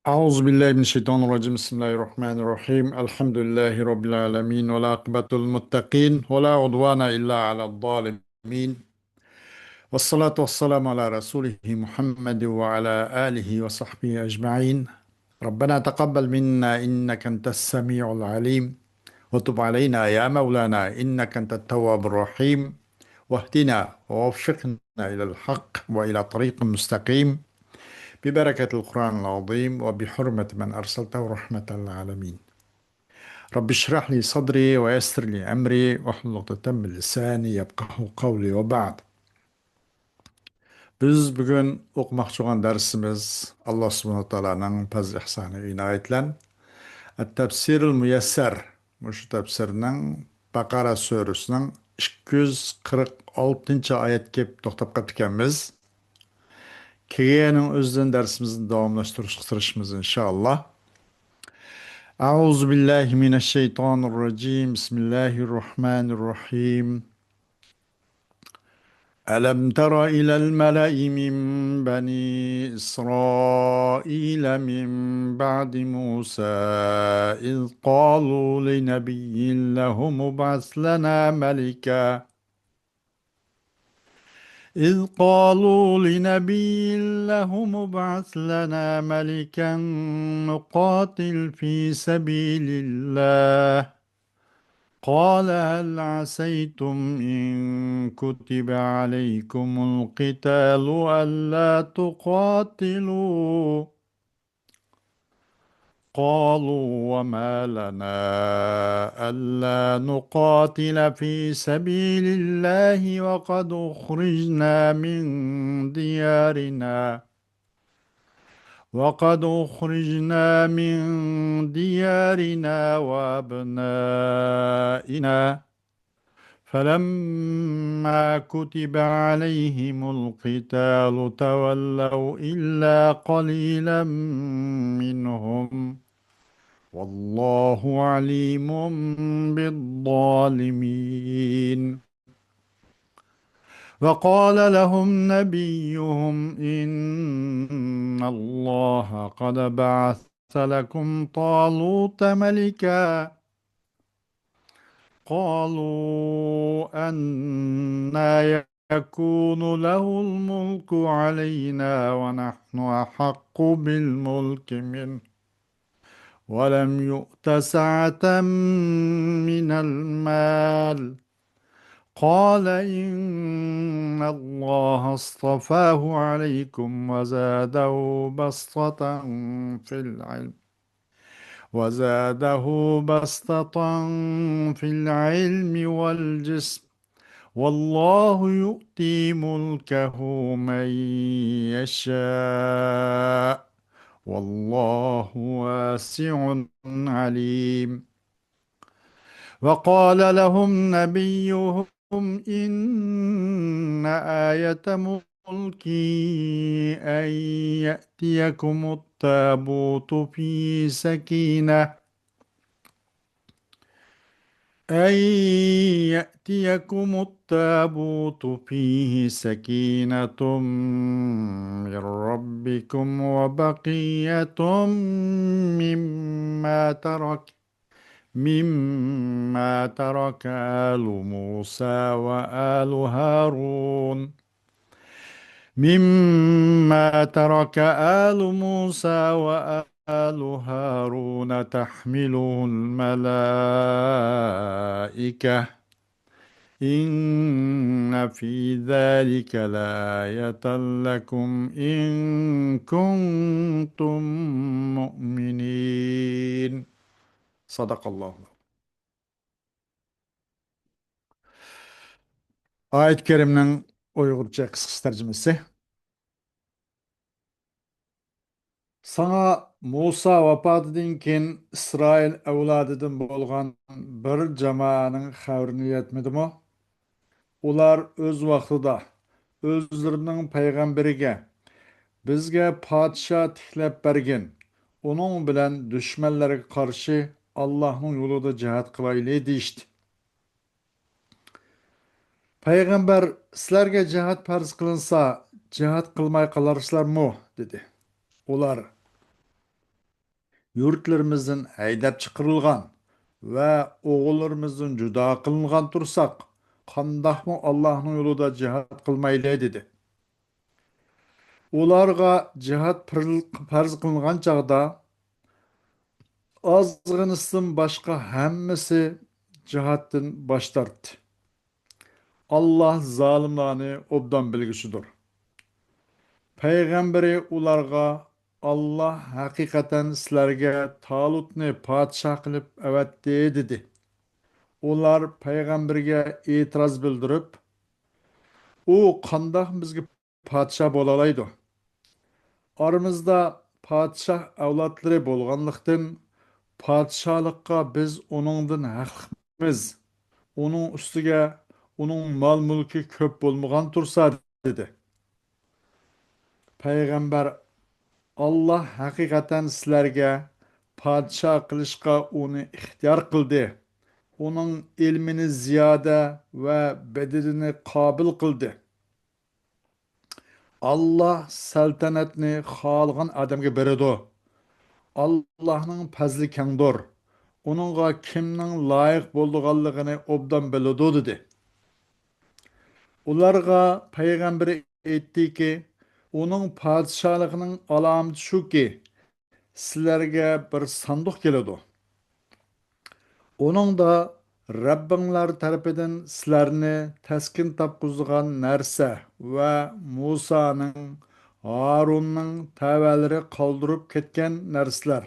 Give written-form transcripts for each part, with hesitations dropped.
أعوذ بالله من الشيطان الرجيم بسم الله الرحمن الرحيم الحمد لله رب العالمين والعاقبة للمتقين ولا عدوان إلا على الظالمين والصلاة والسلام على رسوله محمد وعلى آله وصحبه أجمعين. ربنا تقبل منا إنك أنت السميع العليم وتب علينا يا مولانا إنك أنت التواب الرحيم واهدنا ووفقنا إلى الحق وإلى طريق مستقيم ببركة القرآن العظيم وبحرمة من أرسلته رحمة للعالمين. رب اشرح لي صدري ويسر لي أمري واحلل عقدة من لساني يفقهوا قولي وبعد. Biz bugün okumakçı olan dersimiz Allah subhanahu teala'nın fazl ihsanı inayetle Et-Tefsirul Müyesser şu tefsirinin Bakara suresinin 246. ayet kep to'xtab qolganmiz. Keyin o'zidan dersimizni davomlashtirishimiz inshaalloh. أعوذ بالله من الشيطان الرجيم بسم الله الرحمن الرحيم. ألم تر إلى الملأ من بني إسرائيل من بعد موسى إذ قالوا لنبي لهم ابعث لنا ملكا إذ قالوا لنبي لهم ابعث لنا ملكا نقاتل في سبيل الله قال هل عسيتم إن كتب عليكم القتال ألا تقاتلوا قالوا وما لنا ألا نقاتل في سبيل الله وقد أخرجنا من ديارنا وأبنائنا فلما كتب عليهم القتال تولوا إلا قليلا منهم والله عليم بالظالمين. وقال لهم نبيهم إن الله قد بعث لكم طالوت ملكا قالوا أنى يكون له الملك علينا ونحن أحق بالملك منه ولم يؤت سعة من المال قال إن الله اصطفاه عليكم وزاده بسطة في العلم والجسم والله يؤتي ملكه من يشاء والله واسع عليم. وقال لهم نبيهم إن آية ملكي أن يأتيكم التابوت فيه سكينة من ربكم وبقية مما ترك آل موسى وآل هارون تحمله الملائكة إن في ذلك لآية لكم إن كنتم مؤمنين. صدق الله. Ayet-i Kerim'nin Uygurca kısa tercümesi. Sana Musa vapatıdan keyin İsrail evladıdan bolgan bir cemaanın xaberini yetmedimi? Ular öz vaqtida özlerinin peygamberiga bizga podsho tiklab bergin. Uning bilan dushmanlarga qarshi Allohning yo'lida jihad qilaylik deyishdi. Payg'ambar sizlarga jihad farz qilinsa, jihad qilmay qolarsizlarmi? dedi. Ular yurtlarimizdan haydab chiqarilgan va o'g'illarimizdan judo qilingan tursak, qandoqmi Allohning yo'lida jihad qilmayli dedi. Ularga jihad farz qilingan chog'da ozg'inisidan boshqa hammasi jihatdan bosh tortdi. Allah zalimlarni obdan bilgisidir. Payg'ambari ularga Allah haqiqatan sizlarga Talutni podshoh qilib avatdi dedi. Ular payg'ambarga e'tiroz bildirib, u qandoq bizga podshoh bo'la oladi? Aramizda podshoh avlodlari bo'lganlikdan podshohlikqa biz uningdan haqlimiz. Uning ustiga uning mol mulki ko'p bo'lmagan tursa dedi. Payg'ambar Allah haqiqatan sizlarga podshoh qilishga uni ixtiyor qildi. Uning ilmini ziyoda va badilini qobil qildi. Allah saltanatni xohlagan odamga beradi. Allah'ның fazli kengdir. Onunğa kimning loyiq bo'lganligini obdan biladi dedi. Ularga payg'ambar aytdiki, uning podshohligining alomati shuki, sizlarga bir sanduq keladi. Oningda Rabbinglar tarafidan sizlarni taskin topqizgan narsa va Musaning, Harunning tavalari qoldirib ketgan narsalar,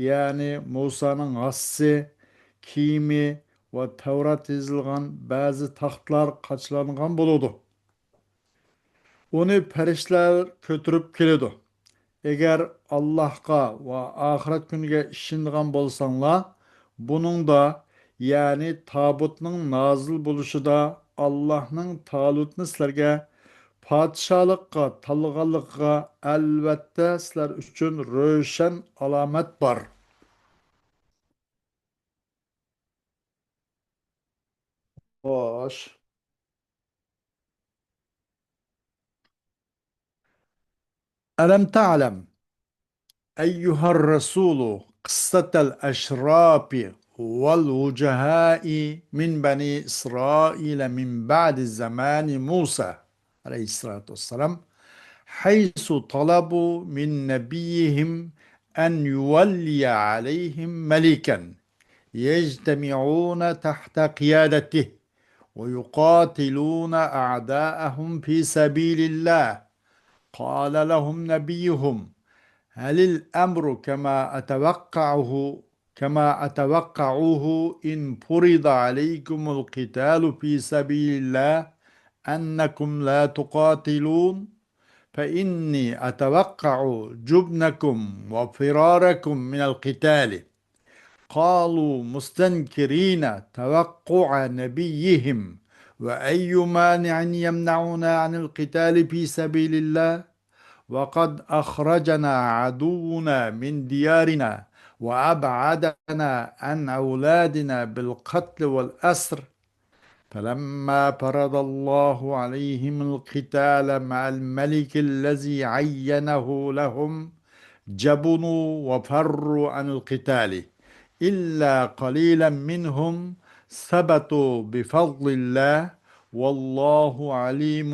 ya'ni Musaning assi, kiyimi va Tavrat yozilgan ba'zi taxtlar qachilangan bo'ladi. Uni farishtalar ko'tarib keladi. Eğer Allah'a ve ahiret günüge işindiğen bolsanlar, bunun da yani tabutның nazil buluşu da Allah'ның Talutni sizlerge padişahlıkka tanıganlıkka elbette sizler üçün röşen alamet var. Hoş. Elem ta'lem أيها الرسول قصة الأشراف والوجهاء من بني إسرائيل من بعد زمان موسى عليه الصلاة والسلام حيث طلبوا من نبيهم أن يولي عليهم ملكا يجتمعون تحت قيادته ويقاتلون أعداءهم في سبيل الله. قال لهم نبيهم: هل الأمر كما أتوقعه إن فرض عليكم القتال في سبيل الله أنكم لا تقاتلون؟ فإني أتوقع جبنكم وفراركم من القتال. قالوا مستنكرين توقع نبيهم: وأي مانع يمنعنا عن القتال في سبيل الله وقد أخرجنا عدونا من ديارنا وأبعدنا عن أولادنا بالقتل والأسر. فلما فرض الله عليهم القتال مع الملك الذي عينه لهم جبنوا وفروا عن القتال إلا قليلا منهم ثبتوا بفضل الله والله عليم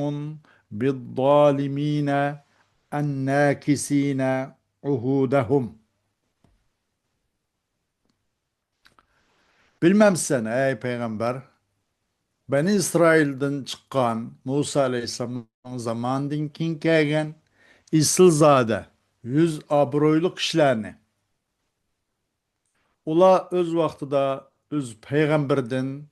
بالظالمين ennâkisîne uhudahum. Bilmemsen ey peygamber, Beni İsrail'den çıkan Musa Aleyhisselam'ın zamanından kin kelgen İsilzade 100 abroylu kişilerini ula öz vaxtida öz peygamberden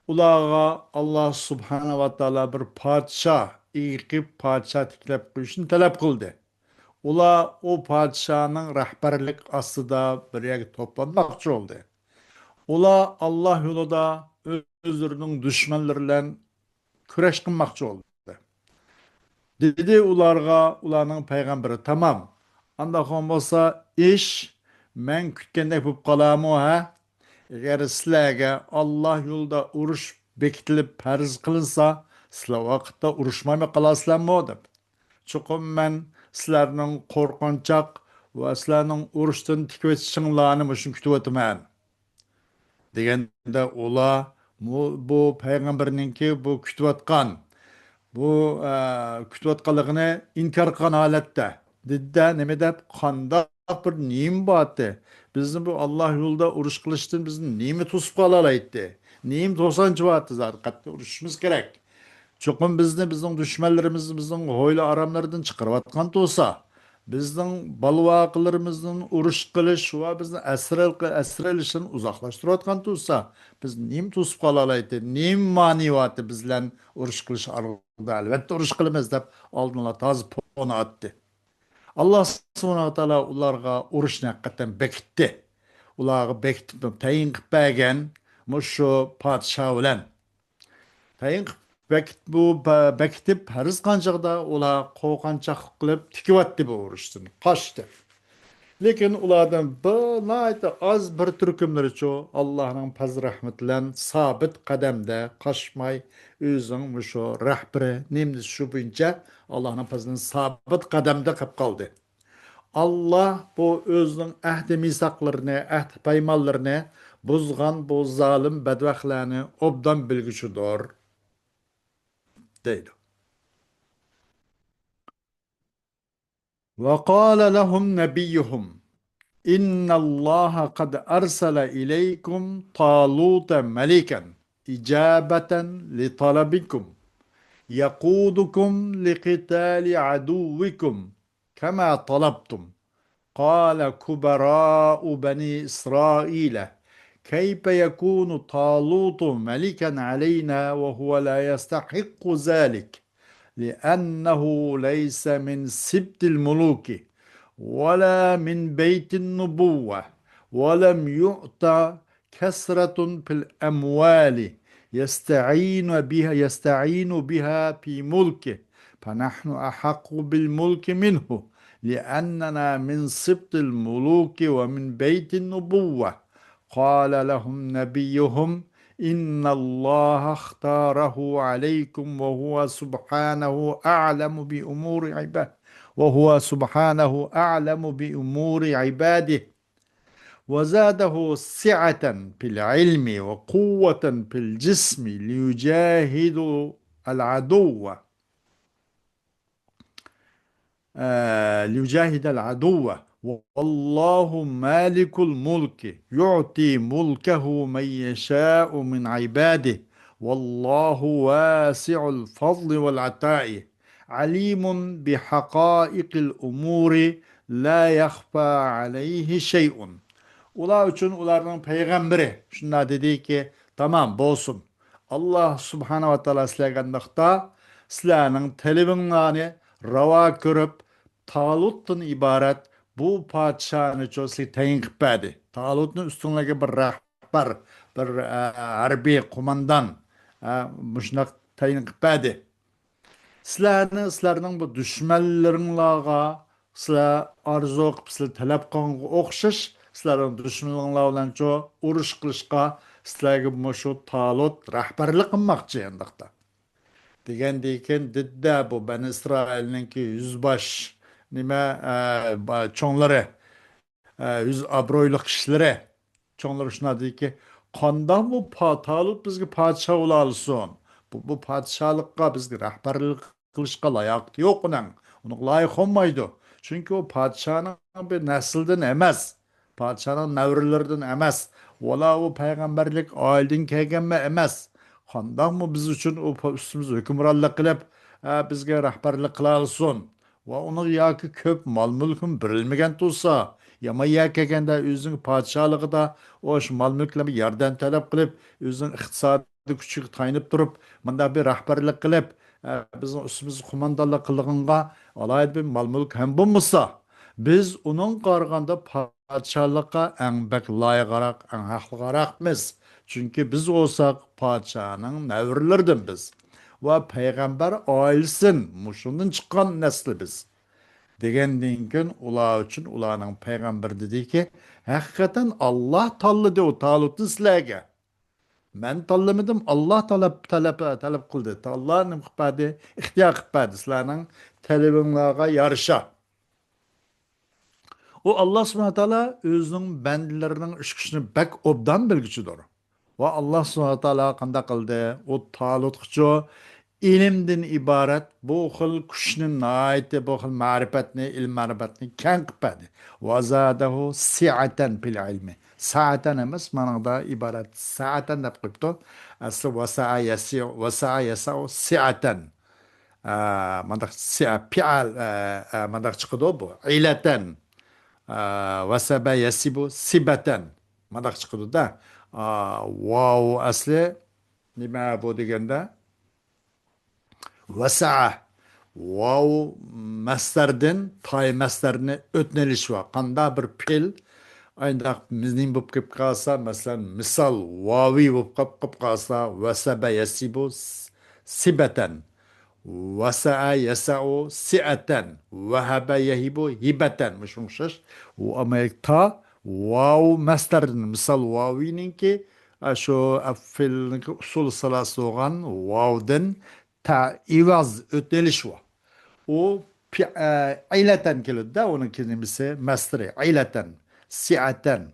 ulağa Allah subhanahu wa ta'ala bir padişah iqib padişah tiklep qo'yishni talab qildi. Ular o padişahning rahbarlik ostida bir yerga to'planmoqchi bo'ldi. Ular Allah yo'lida o'zlarining dushmanlari bilan kurash qilmoqchi bo'ldi. Dedi ularga ularning payg'ambari: "Tamam. Anda bo'lsa ish men kutgandek bo'lib qolarmi ha? Eğer sizlarga Allah yo'lida urush bekitilib farz qilinsa, sizlar vaqtda urushmay qolasizlarmi?" deb. Chuqum men sizlarning qo'rqinchoq va sizlarning urushdan tikib o'tishinglarni shuni kutib o'taman deganda ular bu payg'ambarninki bu kutayotgan bu kutayotganligini inkor qilgan holatda dedida nima deb qandoq bir nima bordi bizni bu Alloh yo'lida urush qilishdan bizni nima to'sib qola oladi nima to'sanchi bo'lyapti qattiq urushishimiz kerak cho'qim bizni bizning dushmanlarimizni bizning ho'yla aramlardan chiqarayotgan bo'lsa bizning balvoqlarimizdan urush qilish va bizni asralishdan uzoqlashtirayotgan bo'lsa biz nim to'sib qola oladi nim maniyati bizlan urush qilish aralida albatta urush qilamiz deb oldin ola tozi poni otdi alloh subhanava taolo ularga urushni haqiqatdan bekitdi ularga bekitib tayin qilib bergan shu podsho bilan tayin bu bekitib hariz qanchaqda ular qo'rqanchaq qilib tikyapti bu urushdan qochdi lekin ulardan az bir turkumlarichu Allohning fazl rahmati bilan sobit qadamda qochmay o'zing shu rahbari nemdi shu bo'yicha Allohning fazlidan sobit qadamda qolib qoldi Allah bu o'zining ahdi misoqlarini ahdi paymonlarini buzgan bu zolim badbaxtlarni obdan bilguchidir deydi. وقال لهم نبيهم إن الله قد أرسل إليكم طالوت ملكا إجابة لطلبكم يقودكم لقتال عدوكم كما طلبتم قال كبراء بني إسرائيل كيف يكون طالوت ملكا علينا وهو لا يستحق ذلك لأنه ليس من سبط الملوك ولا من بيت النبوة ولم يؤت كثرة في الأموال يستعين بها في ملكه فنحن أحق بالملك منه لأننا من سبط الملوك ومن بيت النبوة قال لهم نبيهم إن الله اختاره عليكم وهو سبحانه أعلم بأمور عباده وزاده سعة في العلم وقوة في الجسم ليجاهد العدو والله مالك الملك يعطي ملكه من يشاء من عباده والله واسع الفضل والعطاء عليم بحقائق الأمور لا يخفى عليه شيء. Ular için ularning payg'ambari shunda dediki, tamam bo'lsin. Alloh subhanahu va taolo sizlarga sizlarning talabinglarni ravo ko'rib, Talutdan iborat bu podshoni sizga tayin qilib berdi. Talutning ustunlarga bir rahbar, bir harbiy qo'mondan shunday tayin qilib berdi. Sizlarning bu dushmanlaringlarga sizlar arzu qilib sizlar talab qilganga o'xshash sizlarning dushmanlaringlar bilan urush qilishga sizlarga shu Talut rahbarlik qilmoqchi endaqda. Degandan keyin didda bu Bani Isroilninki yuzbosh nima cho'nglari yuz obro'li kishlari cho'nglari shunday dediki qandoq bu Talut bizga podsho bo'la olsin bu podsholikqa bizga rahbarlik qilishga layoqli yo'q uni loyiq olmaydi chunki u podshoning bir nasldan emas podshoning navrilaridan emas valla u payg'ambarlik oildan kelganmi emas qandoqmi biz uchun u ustimizda hukmronlik qilib bizga rahbarlik qila olsin va uni yoki ko'p mol mulkim berilmagan tursa yomon yer kelganda o'zining podsholigida o'sha mol mulklarga yordam talab qilib o'zining iqtisodiy kuchiga tayanib turib bunday bir rahbarlik qilib bizni ustimizda qo'mondonlik qilganға alayda bir mol mulk ham bo'lmasa biz uning qaraganda podshohlikqa eng bak loyiqaroq eng haqliroqmiz chunki biz olsak podshoning navrlaridan biz va payg'ambar oilsin shundan chiqqan nasli biz degandan keyin ular uchun ularning payg'ambar dediki haqiqatan Alloh tanladi u Talutni sizlarga men tanlamadim Alloh talab qildi Alloh nim qildi ixtiyor qildi sizlarning talabinglarga yarasha O Allah subhanahu wa ta'ala özünün bendilerinin işkişini bek obdan bilgüçüdür. Ve Allah subhanahu wa ta'ala kanda kıldı. O talutkucu ilimden ibaret bu xil kuşinin naiti bu xil marifetini, ilm marifetini ken kıpadi. Ve zadehu si'aten pil ilmi. Sa'aten emas manada ibaret. Sa'aten de kıptı. Aslı vesa'a yasa'u si'aten. Mandak si'a pi'al mandak çıkıdı bu. İleten. Vesebe yesibu sibeten. Madak çıkıdı da. Vav asli nima bu degende vesa'a. Vav mastardan tay mastarni ötneliş var. Kanda bir pil ayndaq bizning bo'lib kelib qolsa masalan misol vaviy bo'lib qolib qolsa vasaba yasibu sibatan wasa'a yasa'u si'atan vahaba yahibu hibatan muşmuşuz. O Amerika'da vav mastarın misal vavininki şu fil usul salası olan vav'dan ta ivaz öteliş var. O aileten keledi de onun kelimesi masteri aileten si'aten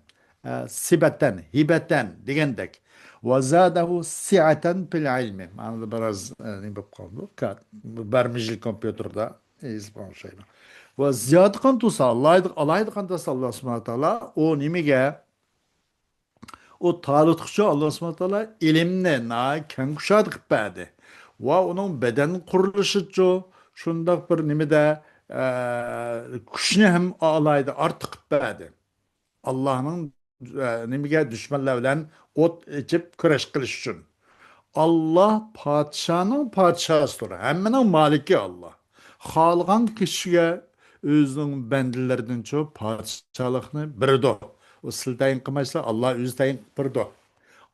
sibeten hibeten degendek ve zadahu si'aten fil ilmi manada biraz ne bu kaldı kat barmijil kompüterde izban şeyler ve ziyad kantusa alaydı kantusa Allah subhanahu wa ta'ala o nimige o talutçu Allah subhanahu wa ta'ala ilimne na keng kuşadı kıppadı. Ve onun beden kuruluşu şundak bir nimede kuşunu hem alaydı artık kıppadı. Allah'ın nimige düşmanlarla ot içip küreş kılış için. Allah padişahının padişahıdır. Hemmenin maliki Allah. Halgan kişiye özünün bendilerden çok padişahlıkını birdo. O siltayin kımaçla Allah özü tayin birdo.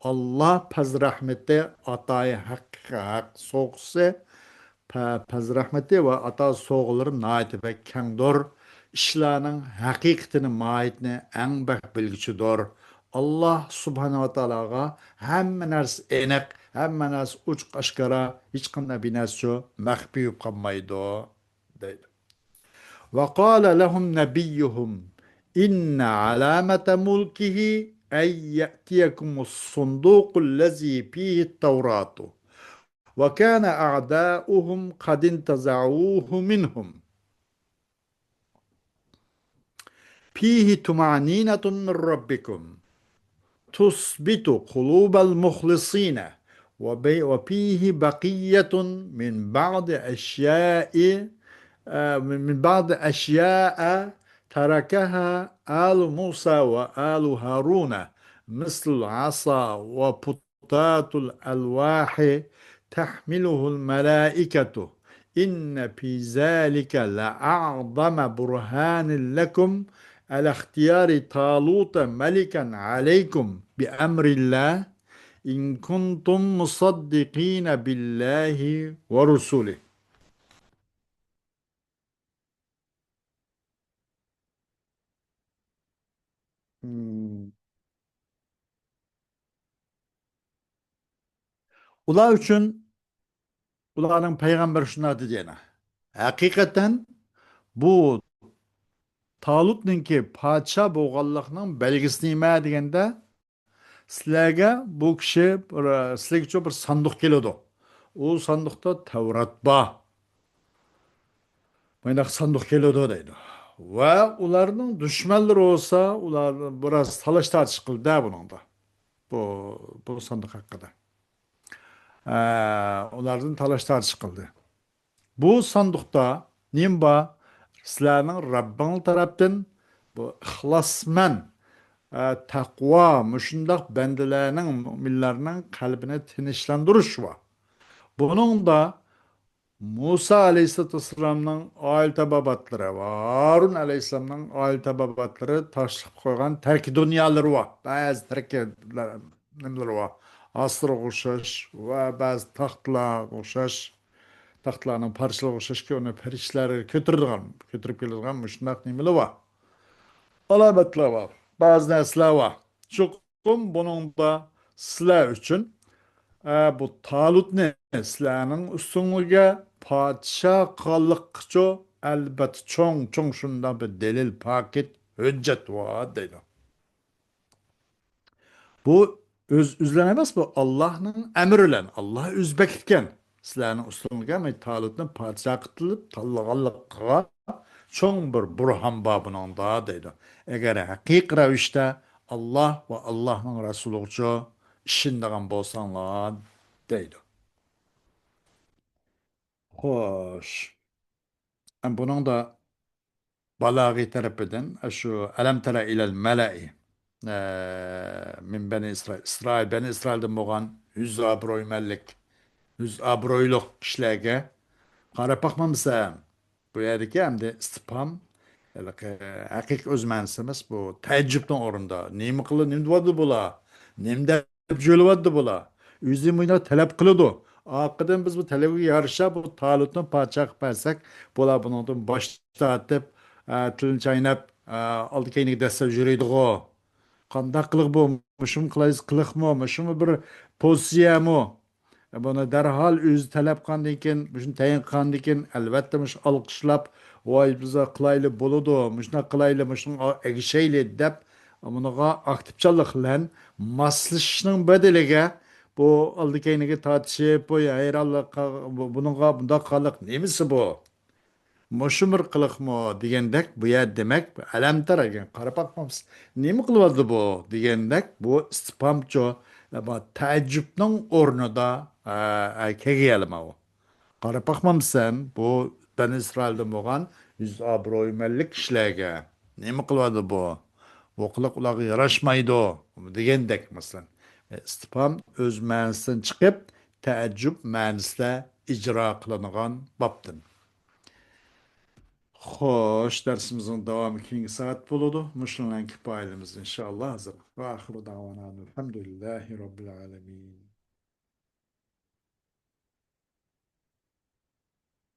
Allah pez rahmette atayı hak soğusu pez rahmette ve ata soğuları naiti ve kendor işlerinin hakikatini maitini en bak bilgiçidir. Allah subhanahu wa ta'alaga hem ners enek hem ners uç kaşkara hiç kanda binasyo mahbi yukamaydı deydi. وقال لهم نبيهم إن علامة ملكه أن يأتيكم الصندوق الذي فيه التوراة وكان أعداؤهم قد انتزعوه منهم فيه طمأنينة من ربكم تثبت قلوب المخلصين وفيه بقية من بعض أشياء من بعض أشياء تركها آل موسى وآل هارون مثل العصا وبطاط الألواح تحمله الملائكة إن في ذلك لأعظم برهان لكم على اختيار طالوت ملكا عليكم بأمر الله إن كنتم مصدقين بالله ورسوله. Hmm. Ular üçün ularning payg'ambari shunday degani. Haqiqatan bu Talutninki podsho bo'lganlikning belgisi nima deganda sizlarga bu kishi sizlarga uchun bir sanduq keladi. U sanduqda Tavrat bor. Mana sanduq keladi deydi. Va ularning dushmanlari bo'lsa, ular biroz talash tortish qildi buningda. Bu bu sanduq haqida. Ulardan talash tortish qildi. Bu sandıkta nimba sizlerinin Rabbin taraftan bu ihlasmen takva müşündak bendelerinin müminlerinin kalbine tinçlenduruş var. Bunun da Musa Aleyhisselatü Vesselam'ın aile tababatları var. Harun Aleyhisselam'ın aile tababatları taşlık koygan terki dünyaları var. Bazı terki nimleri var. Asır okuşaş ve bazı tahtlar okuşaş. Taxtlarning parchalab o'xshashga uni farishtalar ko'tirib keladigan shundoq nimalar bor. Alomatlar bor. Ba'zi narsalar bor. Chuqur buningda sizlar uchun bu Talutni sizlarning ustunligiga podsho qilmoqchi albatta cho'ng shundoq bir dalil paket Hüccet vaat deydi. Bu özüzlen emas, bu Allah'ın emriyle. Allah üzbek etken. Sizlerinin ustunluğa ve Talut'un padişah kıtılıp tallağallıkğa çoğun bir burhan babının da deydi. Eğer hakik ravişte Allah ve Allah'ın Resulüçü işindiğin bolsanlar deydi. Hoş. Bunun da balagi tarafından şu alam tara ilel mela'i min beni İsrail. İsrail, beni İsrail'den boğan 100 abroy mellik, 100 abroyluk kişilerge qarab baxmamsan, bu yerdeki hem de spam, hakik öz mənisimiz bu təəccübdən orunda. Nemi qılı, nemi vadı bula, nemi de jölü vadı bula. Üzüm oyna talep kılıdı. Akıdan biz bu talebi yarışa bu Talut'un parçak versek, bula bunun başta atıp, tilini çaynap, aldı keyini deste jüreydi o. Qandaq qılıq bu, muşum qılayız qılıq mı, muşum bir pozitsiya mı? Buna derhal öz talep kandikin, müşün tayin kandikin, elbette müş alkışlap, vay bize kılaylı buludu, müşüne kılaylı, müşün egişeyle dep, bunağa aktifçalık lan, maslışının bedelige, bu aldı keynigi tartışıp, bu ya hayırallah, bununla bunda kalık, nemisi bu? Moşumur kılık mı diyendek bu ya demek alam taragan qarab bakmamız. Nemi kılıvadı bu diyendek bu spamço ama tacibnin ornada kegeyelim o. Qarab bakmamsan bu ben İsrail'de boğan yüz abroymellik kişilerge. Nemi kılıvadı bu? Bu kılık ulağı yaraşmaydı o diyendek mesela. Spam öz mənisinden çıkıp tacib mənislə icra kılınan baptın. Xoş, dersimizin devamı ikinci saat buludu. Muşlu'nun kifailimiz inşallah hazır. Ve ahiru davana elhamdülillahi rabbil alemin.